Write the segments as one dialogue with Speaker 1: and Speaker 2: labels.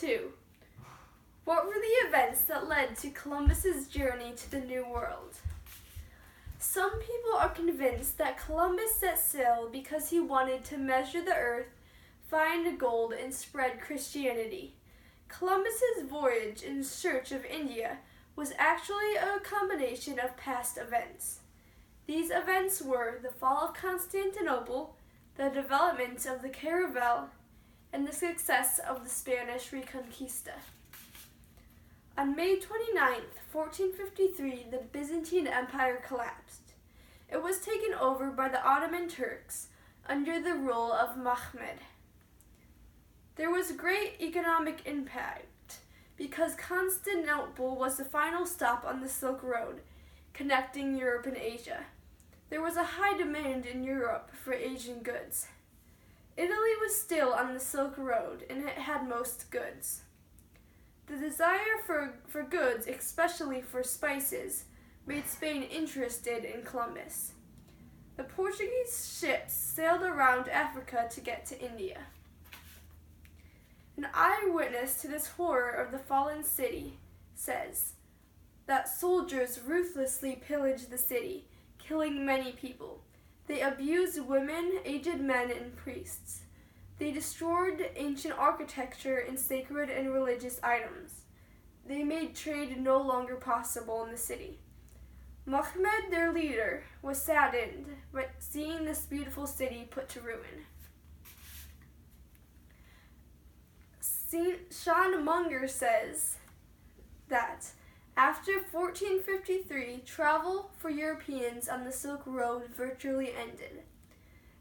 Speaker 1: 2. What were the events that led to Columbus's journey to the New World? Some people are convinced that Columbus set sail because he wanted to measure the earth, find gold, and spread Christianity. Columbus's voyage in search of India was actually a combination of past events. These events were the fall of Constantinople, the development of the caravel, and the success of the Spanish Reconquista. On May 29, 1453, the Byzantine Empire collapsed. It was taken over by the Ottoman Turks under the rule of Mehmed. There was great economic impact because Constantinople was the final stop on the Silk Road, connecting Europe and Asia. There was a high demand in Europe for Asian goods. Italy was still on the Silk Road, and it had most goods. The desire for goods, especially for spices, made Spain interested in Columbus. The Portuguese ships sailed around Africa to get to India. An eyewitness to this horror of the fallen city says that soldiers ruthlessly pillaged the city, killing many people. They abused women, aged men, and priests. They destroyed ancient architecture and sacred and religious items. They made trade no longer possible in the city. Mehmed, their leader, was saddened by seeing this beautiful city put to ruin. Sean Munger says that after 1453, travel for Europeans on the Silk Road virtually ended.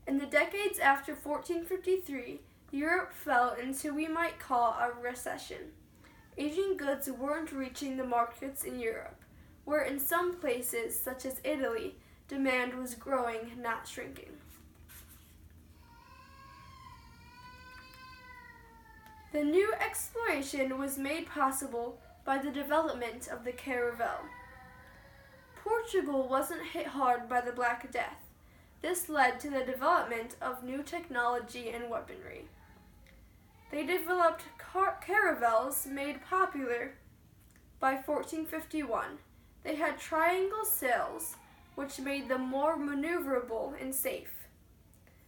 Speaker 1: In the decades after 1453, Europe fell into what we might call a recession. Asian goods weren't reaching the markets in Europe, where in some places, such as Italy, demand was growing, not shrinking. The new exploration was made possible by the development of the caravel. Portugal wasn't hit hard by the Black Death. This led to the development of new technology and weaponry. They developed caravels made popular by 1451. They had triangle sails, which made them more maneuverable and safe.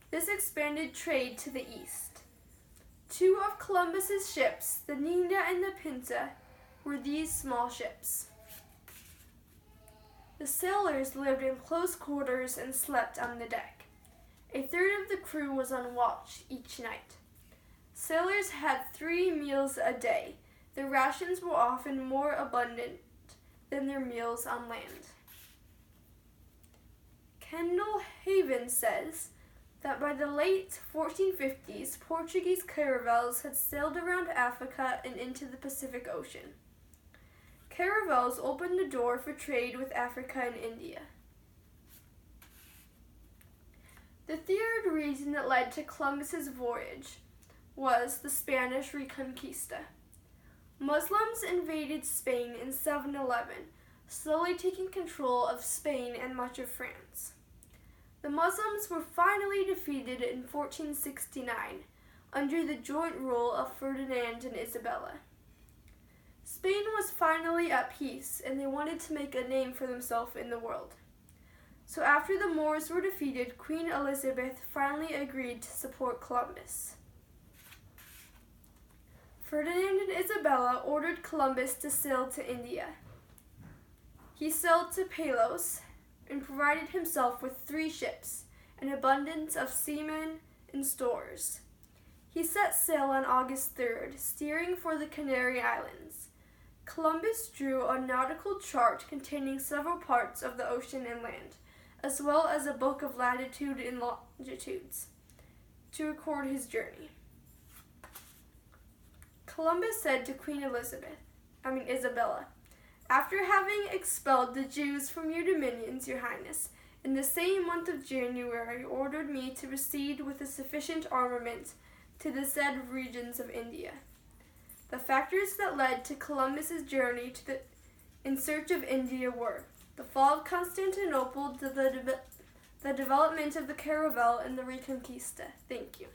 Speaker 1: This expanded trade to the east. Two of Columbus's ships, the Nina and the Pinta, were these small ships. The sailors lived in close quarters and slept on the deck. A third of the crew was on watch each night. Sailors had 3 meals a day. Their rations were often more abundant than their meals on land. Kendall Haven says that by the late 1450s, Portuguese caravels had sailed around Africa and into the Pacific Ocean. Caravels opened the door for trade with Africa and India. The third reason that led to Columbus's voyage was the Spanish Reconquista. Muslims invaded Spain in 711, slowly taking control of Spain and much of France. The Muslims were finally defeated in 1469 under the joint rule of Ferdinand and Isabella. Spain was finally at peace, and they wanted to make a name for themselves in the world. So after the Moors were defeated, Queen Elizabeth finally agreed to support Columbus. Ferdinand and Isabella ordered Columbus to sail to India. He sailed to Palos and provided himself with 3 ships, an abundance of seamen and stores. He set sail on August 3rd, steering for the Canary Islands. Columbus drew a nautical chart containing several parts of the ocean and land, as well as a book of latitude and longitudes, to record his journey. Columbus said to Queen Isabella, "After having expelled the Jews from your dominions, your highness, in the same month of January ordered me to proceed with a sufficient armament to the said regions of India." The factors that led to Columbus's journey in search of India were the fall of Constantinople, the development of the caravel, and the Reconquista. Thank you.